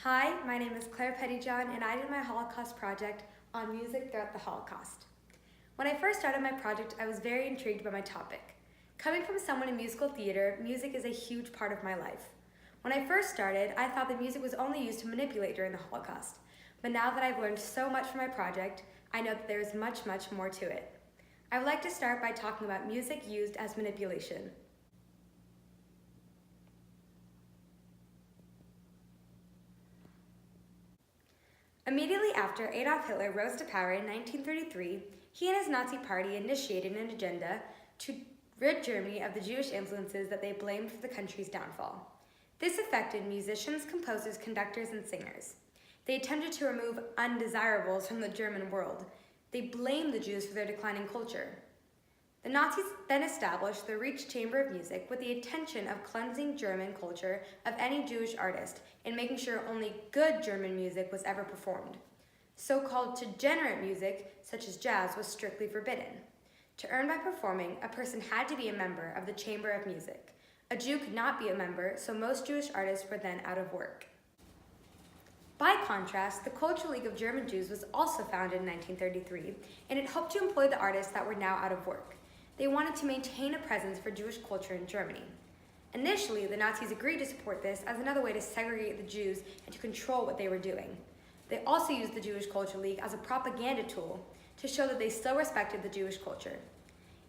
Hi, my name is Claire Pettyjohn, and I did my Holocaust project on music throughout the Holocaust. When I first started my project, I was very intrigued by my topic. Coming from someone in musical theater, music is a huge part of my life. When I first started, I thought that music was only used to manipulate during the Holocaust. But now that I've learned so much from my project, I know that there is much more to it. I would like to start by talking about music used as manipulation. Immediately after Adolf Hitler rose to power in 1933, he and his Nazi party initiated an agenda to rid Germany of the Jewish influences that they blamed for the country's downfall. This affected musicians, composers, conductors, and singers. They attempted to remove undesirables from the German world. They blamed the Jews for their declining culture. The Nazis then established the Reich Chamber of Music with the intention of cleansing German culture of any Jewish artist and making sure only good German music was ever performed. So-called degenerate music, such as jazz, was strictly forbidden. To earn by performing, a person had to be a member of the Chamber of Music. A Jew could not be a member, so most Jewish artists were then out of work. By contrast, the Cultural League of German Jews was also founded in 1933, and it hoped to employ the artists that were now out of work. They wanted to maintain a presence for Jewish culture in Germany. Initially, the Nazis agreed to support this as another way to segregate the Jews and to control what they were doing. They also used the Jewish Cultural League as a propaganda tool to show that they still respected the Jewish culture.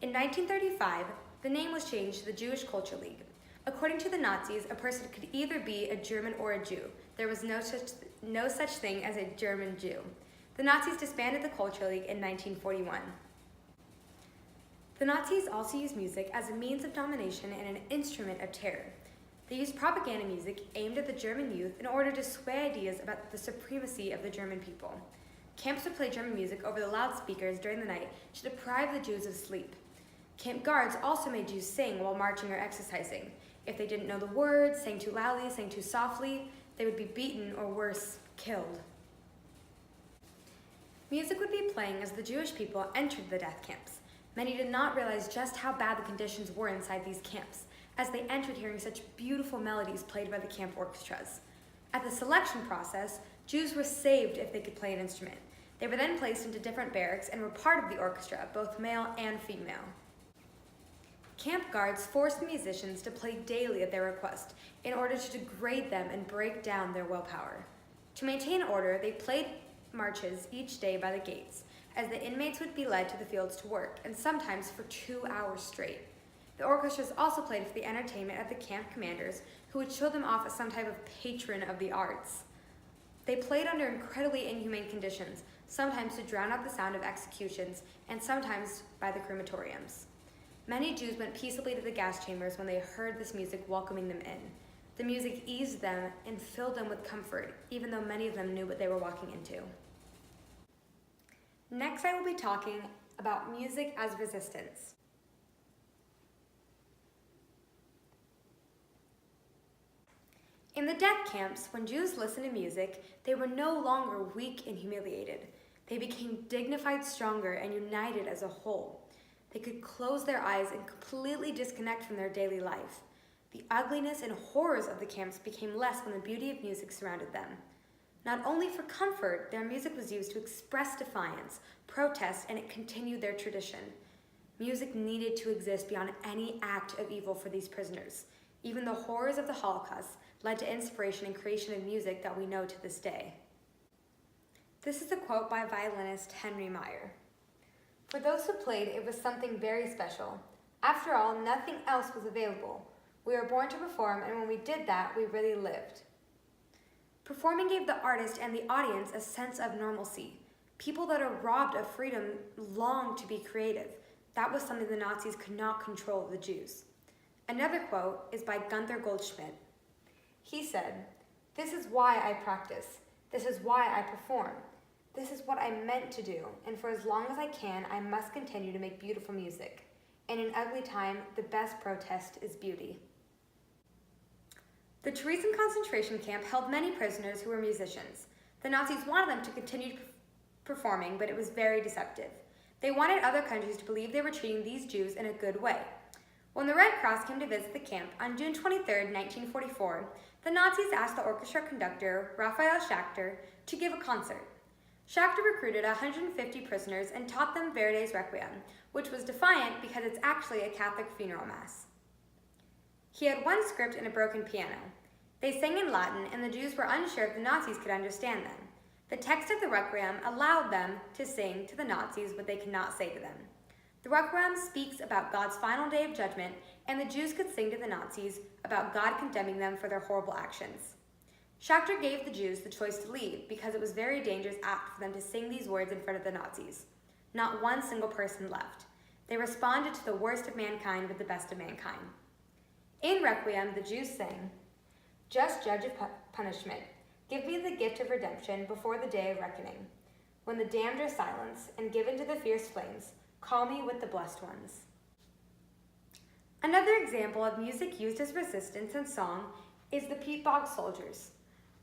In 1935, the name was changed to the Jewish Cultural League. According to the Nazis, a person could either be a German or a Jew. There was no such thing as a German Jew. The Nazis disbanded the Cultural League in 1941. The Nazis also used music as a means of domination and an instrument of terror. They used propaganda music aimed at the German youth in order to sway ideas about the supremacy of the German people. Camps would play German music over the loudspeakers during the night to deprive the Jews of sleep. Camp guards also made Jews sing while marching or exercising. If they didn't know the words, sang too loudly, sang too softly, they would be beaten or worse, killed. Music would be playing as the Jewish people entered the death camps. Many did not realize just how bad the conditions were inside these camps, as they entered hearing such beautiful melodies played by the camp orchestras. At the selection process, Jews were saved if they could play an instrument. They were then placed into different barracks and were part of the orchestra, both male and female. Camp guards forced the musicians to play daily at their request in order to degrade them and break down their willpower. To maintain order, they played marches each day by the gates, as the inmates would be led to the fields to work, and sometimes for 2 hours straight. The orchestras also played for the entertainment of the camp commanders, who would show them off as some type of patron of the arts. They played under incredibly inhumane conditions, sometimes to drown out the sound of executions, and sometimes by the crematoriums. Many Jews went peaceably to the gas chambers when they heard this music welcoming them in. The music eased them and filled them with comfort, even though many of them knew what they were walking into. Next, I will be talking about music as resistance. In the death camps, when Jews listened to music, they were no longer weak and humiliated. They became dignified, stronger, and united as a whole. They could close their eyes and completely disconnect from their daily life. The ugliness and horrors of the camps became less when the beauty of music surrounded them. Not only for comfort, their music was used to express defiance, protest, and it continued their tradition. Music needed to exist beyond any act of evil for these prisoners. Even the horrors of the Holocaust led to inspiration and creation of music that we know to this day. This is a quote by violinist Henry Meyer. "For those who played, it was something very special. After all, nothing else was available. We were born to perform, and when we did that, we really lived." Performing gave the artist and the audience a sense of normalcy. People that are robbed of freedom long to be creative. That was something the Nazis could not control the Jews. Another quote is by Gunther Goldschmidt. He said, "This is why I practice. This is why I perform. This is what I'm meant to do, and for as long as I can, I must continue to make beautiful music. In an ugly time, the best protest is beauty." The Terezin concentration camp held many prisoners who were musicians. The Nazis wanted them to continue performing, but it was very deceptive. They wanted other countries to believe they were treating these Jews in a good way. When the Red Cross came to visit the camp on June 23, 1944, the Nazis asked the orchestra conductor, Raphael Schachter, to give a concert. Schachter recruited 150 prisoners and taught them Verdi's Requiem, which was defiant because it's actually a Catholic funeral mass. He had one script and a broken piano. They sang in Latin, and the Jews were unsure if the Nazis could understand them. The text of the Requiem allowed them to sing to the Nazis what they could not say to them. The Requiem speaks about God's final day of judgment, and the Jews could sing to the Nazis about God condemning them for their horrible actions. Schachter gave the Jews the choice to leave because it was a very dangerous act for them to sing these words in front of the Nazis. Not one single person left. They responded to the worst of mankind with the best of mankind. In Requiem, the Jews sang, "Just judge of punishment, give me the gift of redemption before the day of reckoning. When the damned are silenced and given to the fierce flames, call me with the blessed ones." Another example of music used as resistance and song is the peat bog soldiers.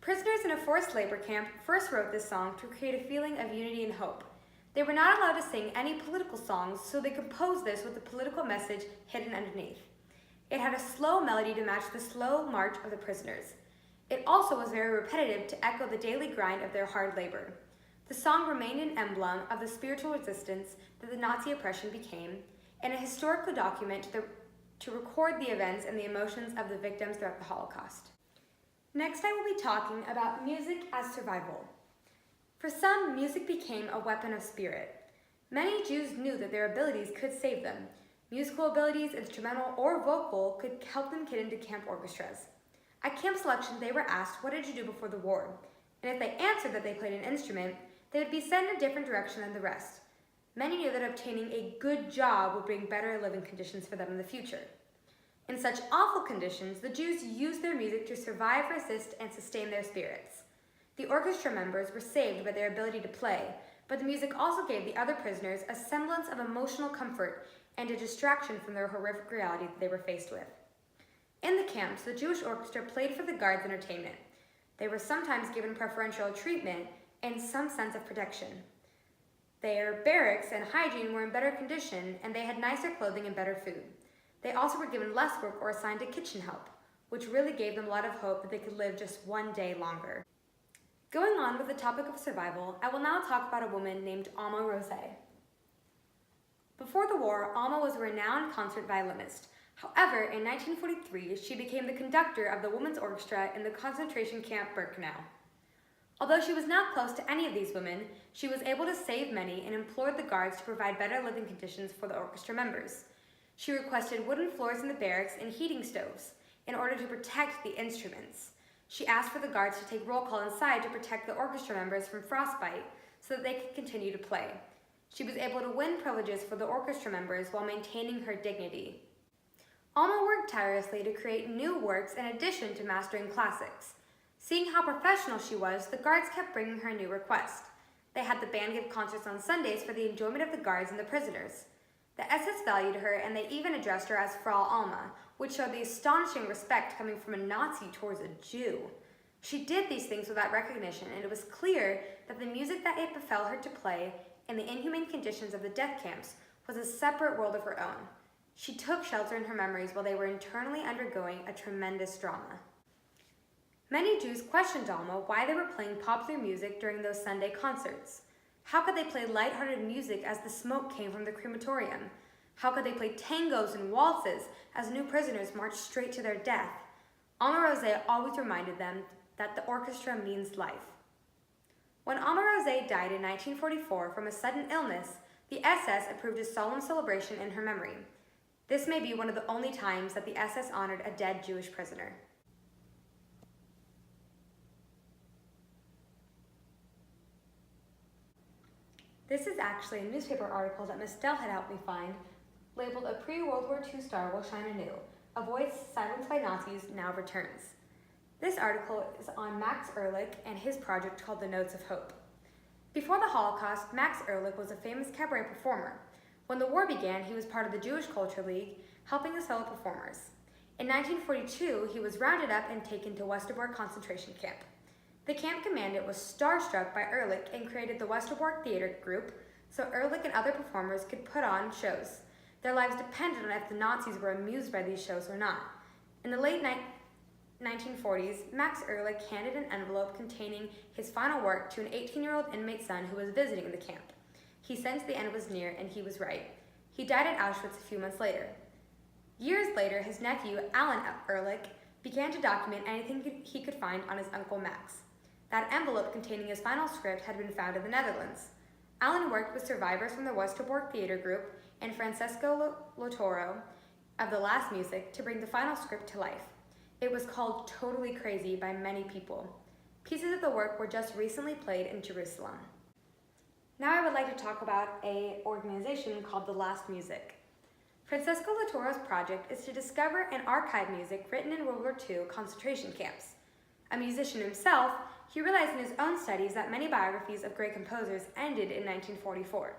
Prisoners in a forced labor camp first wrote this song to create a feeling of unity and hope. They were not allowed to sing any political songs, so they composed this with a political message hidden underneath. It had a slow melody to match the slow march of the prisoners. It also was very repetitive to echo the daily grind of their hard labor. The song remained an emblem of the spiritual resistance that the Nazi oppression became, and a historical document to record the events and the emotions of the victims throughout the Holocaust. Next, I will be talking about music as survival. For some, music became a weapon of spirit. Many Jews knew that their abilities could save them. Musical abilities, instrumental or vocal, could help them get into camp orchestras. At camp selection, they were asked, "What did you do before the war?" And if they answered that they played an instrument, they would be sent in a different direction than the rest. Many knew that obtaining a good job would bring better living conditions for them in the future. In such awful conditions, the Jews used their music to survive, resist, and sustain their spirits. The orchestra members were saved by their ability to play, but the music also gave the other prisoners a semblance of emotional comfort and a distraction from their horrific reality that they were faced with. In the camps, the Jewish orchestra played for the guards' entertainment. They were sometimes given preferential treatment and some sense of protection. Their barracks and hygiene were in better condition, and they had nicer clothing and better food. They also were given less work or assigned to kitchen help, which really gave them a lot of hope that they could live just one day longer. Going on with the topic of survival, I will now talk about a woman named Alma Rosé. Before the war, Alma was a renowned concert violinist. However, in 1943, she became the conductor of the women's orchestra in the concentration camp Birkenau. Although she was not close to any of these women, she was able to save many and implored the guards to provide better living conditions for the orchestra members. She requested wooden floors in the barracks and heating stoves in order to protect the instruments. She asked for the guards to take roll call inside to protect the orchestra members from frostbite so that they could continue to play. She was able to win privileges for the orchestra members while maintaining her dignity. Alma worked tirelessly to create new works in addition to mastering classics. Seeing how professional she was, the guards kept bringing her new requests. They had the band give concerts on Sundays for the enjoyment of the guards and the prisoners. The SS valued her, and they even addressed her as Frau Alma, which showed the astonishing respect coming from a Nazi towards a Jew. She did these things without recognition, and it was clear that the music that it befell her to play and the inhumane conditions of the death camps was a separate world of her own. She took shelter in her memories while they were internally undergoing a tremendous drama. Many Jews questioned Alma why they were playing popular music during those Sunday concerts. How could they play lighthearted music as the smoke came from the crematorium? How could they play tangos and waltzes as new prisoners marched straight to their death? Alma Rosé always reminded them that the orchestra means life. When Alma Rosé died in 1944 from a sudden illness, the SS approved a solemn celebration in her memory. This may be one of the only times that the SS honored a dead Jewish prisoner. This is actually a newspaper article that Miss Dell had helped me find, labeled "A Pre-World War II Star Will Shine Anew. Avoids Silence by Nazis, Now Returns." This article is on Max Ehrlich and his project called The Notes of Hope. Before the Holocaust, Max Ehrlich was a famous cabaret performer. When the war began, he was part of the Jewish Culture League, helping his fellow performers. In 1942, he was rounded up and taken to Westerbork concentration camp. The camp commandant was starstruck by Ehrlich and created the Westerbork Theater Group so Ehrlich and other performers could put on shows. Their lives depended on if the Nazis were amused by these shows or not. In the late 1940s, Max Ehrlich handed an envelope containing his final work to an 18-year-old inmate son who was visiting the camp. He sensed the end was near, and he was right. He died at Auschwitz a few months later. Years later, his nephew, Alan Ehrlich, began to document anything he could find on his uncle Max. That envelope containing his final script had been found in the Netherlands. Alan worked with survivors from the Westerbork Theater Group and Francesco Lotoro of The Last Music to bring the final script to life. It was called Totally Crazy by many people. Pieces of the work were just recently played in Jerusalem. Now I would like to talk about an organization called The Last Music. Francesco Latoro's project is to discover and archive music written in World War II concentration camps. A musician himself, he realized in his own studies that many biographies of great composers ended in 1944.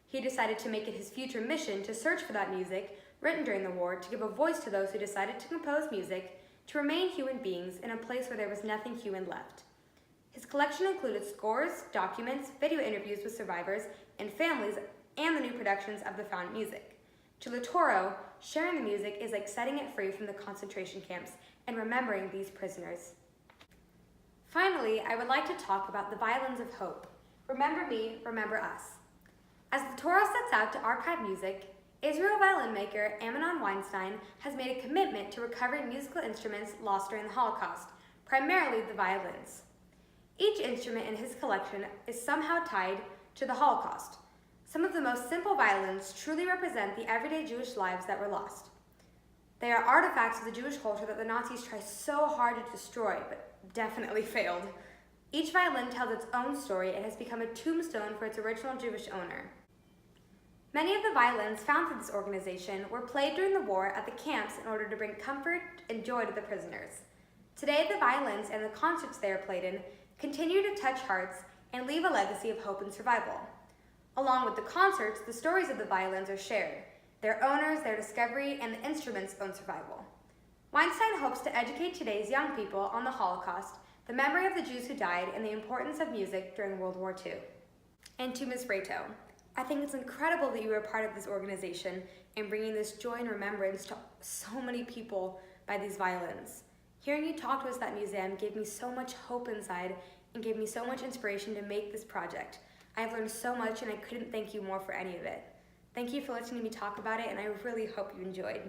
He decided to make it his future mission to search for that music written during the war to give a voice to those who decided to compose music to remain human beings in a place where there was nothing human left. His collection included scores, documents, video interviews with survivors and families, and the new productions of the found music. To Latoro, sharing the music is like setting it free from the concentration camps and remembering these prisoners. Finally, I would like to talk about the violins of hope. Remember me, remember us. As Latoro sets out to archive music, Israel violin maker Amnon Weinstein has made a commitment to recovering musical instruments lost during the Holocaust, primarily the violins. Each instrument in his collection is somehow tied to the Holocaust. Some of the most simple violins truly represent the everyday Jewish lives that were lost. They are artifacts of the Jewish culture that the Nazis tried so hard to destroy, but definitely failed. Each violin tells its own story and has become a tombstone for its original Jewish owner. Many of the violins found through this organization were played during the war at the camps in order to bring comfort and joy to the prisoners. Today, the violins and the concerts they are played in continue to touch hearts and leave a legacy of hope and survival. Along with the concerts, the stories of the violins are shared, their owners, their discovery, and the instrument's own survival. Weinstein hopes to educate today's young people on the Holocaust, the memory of the Jews who died, and the importance of music during World War II. And to Ms. Rato, I think it's incredible that you were a part of this organization and bringing this joy and remembrance to so many people by these violins. Hearing you talk to us at that museum gave me so much hope inside and gave me so much inspiration to make this project. I've learned so much and I couldn't thank you more for any of it. Thank you for listening to me talk about it, and I really hope you enjoyed.